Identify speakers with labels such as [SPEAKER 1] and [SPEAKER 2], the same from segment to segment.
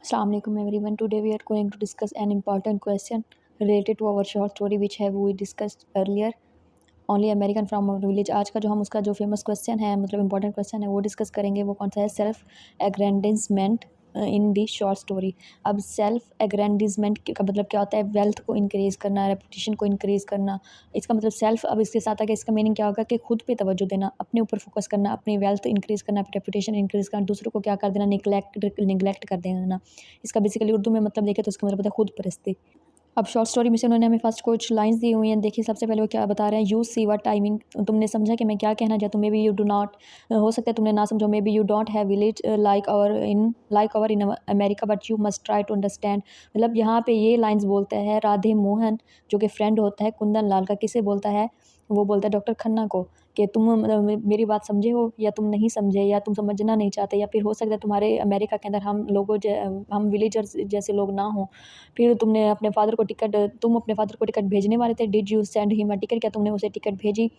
[SPEAKER 1] Assalamu alaikum everyone. Today we are going to discuss an important question related to our short story which have we discussed earlier. Only American from our village. आज का जो हम उसका जो famous question है मतलब important question है वो डिस्कस करेंगे। वो कौन सा है? Self aggrandizement in the short story. अब सेल्फ एग्रेंडिजमेंट का मतलब क्या होता है? वेल्थ को इंक्रीज़ करना, रेपुटेशन को इंक्रीज़ करना। इसका मतलब सेल्फ, अब इसके साथ आगे इसका मीनिंग क्या होगा कि खुद पे तवज्जो देना, अपने ऊपर फोकस करना, अपनी वेल्थ इंक्रीज़ करना, रेपुटेशन इंक्रीज़ करना, दूसरों को क्या कर देना? निगलेक्ट कर देना। इसका बेसिकली उर्दू में मतलब देखें तो इसका मतलब होता है खुद परस्ती। अब शॉर्ट स्टोरी में से उन्होंने हमें फर्स्ट कुछ लाइंस दी हुई हैं। देखिए सबसे पहले वो क्या बता रहे हैं, you see what I mean. तुमने समझा कि मैं क्या कहना चाहता हूँ? Maybe you do not, हो सकता है तुमने ना समझो। Maybe you don't have village like our in America but you must try to understand. मतलब यहाँ पे ये लाइंस बोलता है राधे मोहन जो कि फ्रेंड होता है कुंदन लाल का। किसे बोलता है? वो बोलता है डॉक्टर खन्ना को कि तुम मेरी बात समझे हो या तुम नहीं समझे या तुम समझना नहीं चाहते, या फिर हो सकता है तुम्हारे अमेरिका के अंदर हम विलेजर्स जैसे लोग ना हों। फिर तुम अपने फादर को टिकट भेजने वाले थे। Did you send him a ticket? क्या तुमने उसे टिकट भेजी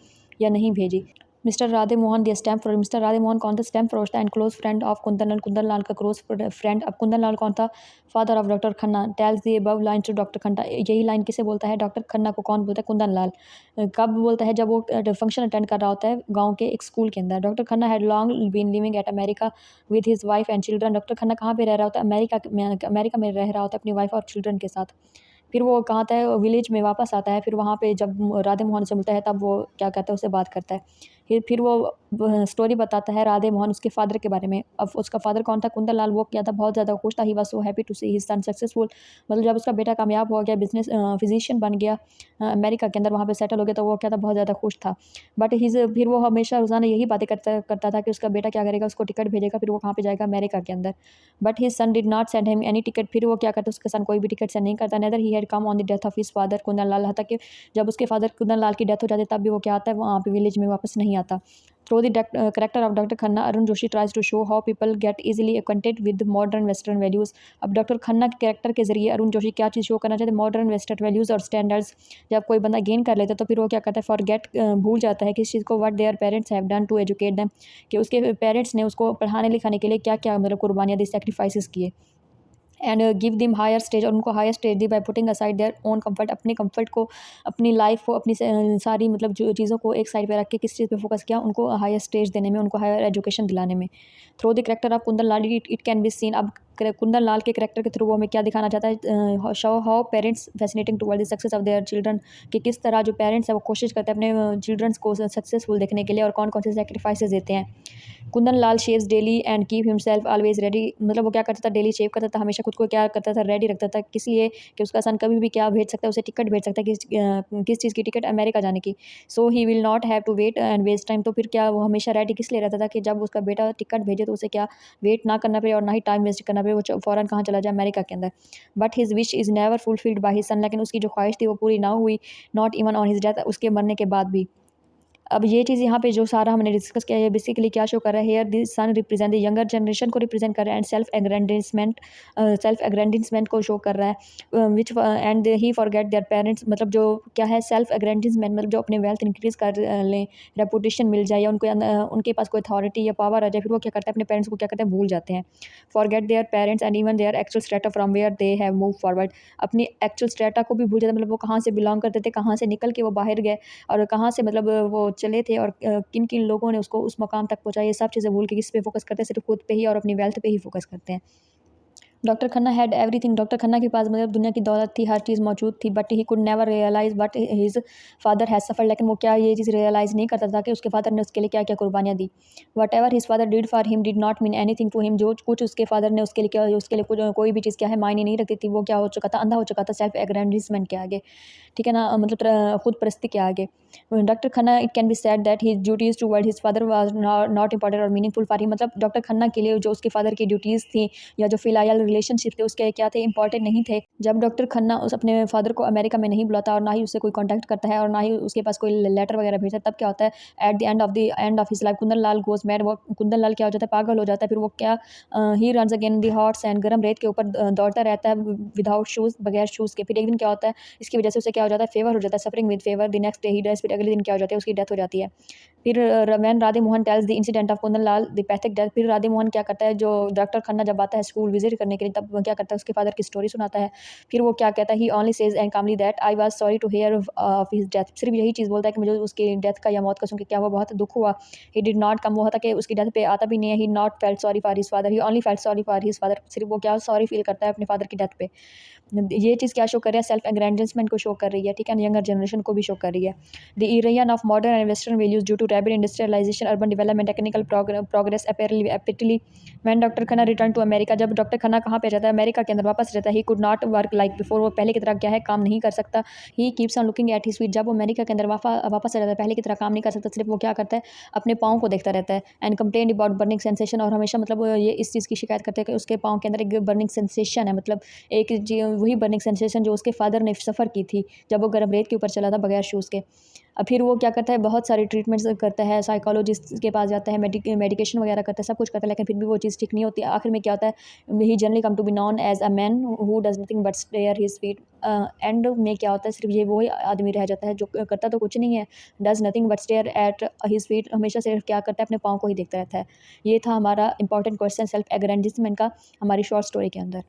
[SPEAKER 1] या नहीं भेजी? Mister Radhe Mohan the stamp for mister Radhe Mohan कौन था? स्टैम्प फरोश था and close friend of Kundan Lal का क्लोज फ्रेंड। अब कुंदन लाल कौन था? Father of doctor Khanna. Tells the above line to doctor Khanna. यही लाइन किसे बोलता है? डॉक्टर खन्ना को। कौन बोलता है? कुंदन लाल। कब बोलता है? जब वो फंक्शन अटेंड कर रहा होता है गाँव के एक स्कूल के अंदर। Doctor Khanna had long been living at America with his wife and children. Doctor Khanna कहाँ पे रह रहा होता है? अमेरिका में रह रहा होता है अपनी वाइफ और चिल्ड्रन के साथ। फिर वो कहाँ आता है? विलेज में वापस आता है। फिर वहाँ पे जब राधे मोहन से मिलता है तब वो क्या कहता है? उससे बात करता है। फिर वो स्टोरी बताता है राधे मोहन उसके फादर के बारे में। अब उसका फादर कौन था? कुंदन लाल। वो क्या था? बहुत ज़्यादा खुश था। He was so happy to see his son successful. मतलब जब उसका बेटा कामयाब हो गया, बिजनेस फिजिशियन बन गया, अमेरिका के अंदर वहाँ पे सेटल हो गया, तो वो क्या था? बहुत ज़्यादा खुश था। फिर वो हमेशा रोज़ाना यही बातें करता करता था कि उसका बेटा क्या करेगा? उसको टिकट भेजेगा, फिर वो कहाँ पे जाएगा? अमेरिका के अंदर। But his son did not send him any ticket. फिर वो क्या करता? उसके सन कोई भी टिकट सेंड नहीं करता। Neither he had come on the death of his father Kundan Lal. यहाँ तक कि जब उसके फादर कुंदन लाल की डेथ हो जाती है तब भी वो क्या आता है? वहाँ पे विलेज में वापस नहीं आता। Through the character of doctor Khanna, Arun Joshi tries to show how people get easily acquainted with modern western values. अब डॉक्टर खन्ना के कैरेक्टर के जरिए अरुण जोशी क्या चीज़ शो करना चाहते हैं? मॉडर्न वेस्टर्न वैल्यूज़ और स्टैंडर्ड्स। जब कोई बंदा गेन कर लेता है तो फिर वो क्या करता है? फॉरगेट, भूल जाता है किस चीज़ को? What their parents have done to educate them. कि उसके पेरेंट्स ने उसको पढ़ाने लिखाने के लिए क्या क्या मतलब कुर्बानियाँ दी, सेक्रीफाइसेस किए। And give them higher stage, और उनको हायर स्टेज दी by putting aside their own comfort. अपने कंफर्ट को, अपनी लाइफ को, अपनी सारी मतलब जो चीज़ों को एक साइड पे रख के किस चीज़ पे फोकस किया? उनको हायर स्टेज देने में, उनको हायर एजुकेशन दिलाने में। Through the character of Kundan Lal it can be seen. अब कुंदन लाल के करेक्टर के थ्रू वो हमें क्या दिखाना चाहता है? Show how parents fascinating toward the success of their children. कि किस तरह जो पेरेंट्स है वो कोशिश करते हैं अपने चिल्ड्रंस को सक्सेसफुल देखने के लिए, और कौन कौन से सेक्रीफाइसेस देते हैं। Kundan Lal shaves daily and keep himself always ready. मतलब वो क्या करता था? डेली शेव करता था, हमेशा खुद को क्या करता था? रेडी रखता था। किस लिए? कि उसका सन कभी भी क्या भेज सकता है? उसे टिकट भेज सकता है। किस चीज़ की टिकट? अमेरिका जाने की। So he will not have to wait and waste time. तो फिर क्या वो हमेशा रेडी किस लिए रहता था? कि जब उसका बेटा टिकट भेजे तो उसे क्या वेट ना करना पड़े और ना ही टाइम वेस्ट करना पड़े, वो फ़ौरन कहाँ चला जाए? अमेरिका के अंदर। But his wish is never fulfilled by his son. लेकिन उसकी जो ख्वाहिश थी वो पूरी ना हुई, not even on his death, उसके मरने के बाद भी। अब ये चीज़ यहाँ पे जो सारा हमने डिस्कस किया है, बेसिकली क्या शो कर रहा है? Here the son represent the younger generation को रिप्रेजेंट कर रहा है, एंड सेल्फ एग्रेंडिसमेंट को शो कर रहा है। Which and he forget their parents. मतलब जो क्या है? सेल्फ एग्रेंडिसमेंट मतलब जो अपने वेल्थ इंक्रीज कर लें, रेपुटेशन मिल जाए, या उनके पास कोई अथॉरिटी या पावर आ जाए, फिर वो क्या करते हैं? अपने पेरेंट्स को क्या करते हैं? भूल जाते हैं। Forget their parents and even their actual strata from where they have move forward. अपनी एक्चुअल स्टेटा को भी भूल जाते हैं। मतलब वो कहाँ से बिलोंग करते थे, कहाँ से निकल के वो बाहर गए, और कहाँ से मतलब वो चले थे, और किन-किन लोगों ने उसको उस मकाम तक पहुँचाया। ये सब चीज़ें भूल के किस पे फ़ोकस करते हैं? सिर्फ़ खुद पे ही और अपनी वेल्थ पे ही फ़ोकस करते हैं। Doctor Khanna had everything. Doctor Khanna के पास मतलब दुनिया की दौलत थी, हर चीज़ मौजूद थी, but he could never realise what his father has suffered. लेकिन वो क्या ये चीज़ रियलाइज़ नहीं करता था कि उसके फादर ने उसके लिए क्या-क्या कुर्बानियाँ दी। Whatever his father did for him did not mean anything to him. जो कुछ उसके फादर ने उसके लिए किया, उसके लिए कुछ कोई भी चीज़ क्या है मायने नहीं रखती थी। वो क्या हो चुका था? अंधा हो चुका था सेल्फ एग्रेंडिसमेंट के आगे। ठीक है ना? मतलब खुद परस्ती के आगे। Doctor Khanna, it can be said that his duties toward his father was not important और मीनिंगफुल फॉर हिम। मतलब डॉक्टर खन्ना के लिए जो उसके फादर की ड्यूटीज़ थी या जो फ़िलहाल रिलेशनशिप थे उसके क्या थे? इंपॉर्टेंट नहीं थे। जब डॉक्टर खन्ना उस अपने फादर को अमेरिका में नहीं बुलाता और ना ही उससे कोई कॉन्टैक्ट करता है और ना ही उसके पास कोई लेटर वगैरह भेजता है, तब क्या होता है? At the end of his life Kundan Lal goes mad. वो कुंदन लाल क्या हो जाता है? पागल हो जाता है। फिर वो क्या, he runs again the hot sand. गर्म रेत के ऊपर दौड़ता रहता है विदाउट शूज़, बगैर शूज़ के। फिर एक दिन क्या होता है? इसकी वजह से उसे क्या हो जाता है? फ़ीवर हो जाता है, suffering with fever. The next day he dies. फिर अगले दिन क्या हो जाता है? उसकी डेथ हो जाती है। फिर when Radhe Mohan tells the incident of Kundan Lal the Pethick death. फिर राधे मोहन क्या करता है? जो डॉक्टर खन्ना जब आता है स्कूल विज़िट करने के लिए, तब वो क्या करता है उसके फादर की स्टोरी सुनाता है। फिर वो क्या कहता है, he only says and calmly that I was sorry to hear of his death. सिर्फ यही चीज़ बोलता है कि मुझे उसकी डेथ का या मौत का सुन के क्या हुआ, बहुत दुःख हुआ। ही डिड नॉट कम, वो होता कि उसकी डेथ पे आता भी नहीं है। He not felt sorry for his father, he only felt sorry for his father. सिर्फ वो क्या सॉरी फील करता है अपने फादर की डेथ पे। ये चीज़ क्या शो कर रहा है, सेल्फ एग्रेंडमेंट को शो कर रही है, ठीक है, यंगर जनरेशन को भी शो कर रही है। The Irene of modern and western values due to rapid industrialisation, urban development, technical progress aptly when doctor Khanna return to America, जब डॉक्टर खन्ना कहाँ पे रहता है, अमेरिका के अंदर वापस रहता है। He could not work like before, वो पहले की तरह क्या है काम नहीं कर सकता। He keeps on looking at his feet, जब वो अमेरिका के अंदर वापस रहता है पहले की तरह काम नहीं कर सकता, सिर्फ वो क्या करता है अपने पाँव को देखता रहता है। And complain about burning sensation, और हमेशा मतलब ये इस चीज़ की शिकायत करते हैं कि उसके पाँव के अंदर एक बर्निंग सेंसेशन है, मतलब एक वही बर्निंग सेंसेशन जो उसके फादर ने सफ़र की थी जब वो गर्म रेत के ऊपर चला था बगैर शूज़ के। अब फिर वो क्या करता है, बहुत सारे ट्रीटमेंट्स करता है, साइकोलॉजिस्ट के पास जाता है, मेडिकेशन वगैरह करता है, सब कुछ करता है, लेकिन फिर भी वो चीज़ ठीक नहीं होती। आखिर में क्या होता है, he generally come to be known as a man who does nothing but stare his feet. End में क्या होता है, सिर्फ ये वही आदमी रह जाता है जो करता तो कुछ नहीं है, does nothing but stare at his feet, हमेशा सिर्फ क्या करता है अपने पाँव को ही देखता रहता है। ये था हमारा इंपॉर्टेंट क्वेश्चन सेल्फ एग्रेंडिसमेंट का हमारी शॉर्ट स्टोरी के अंदर।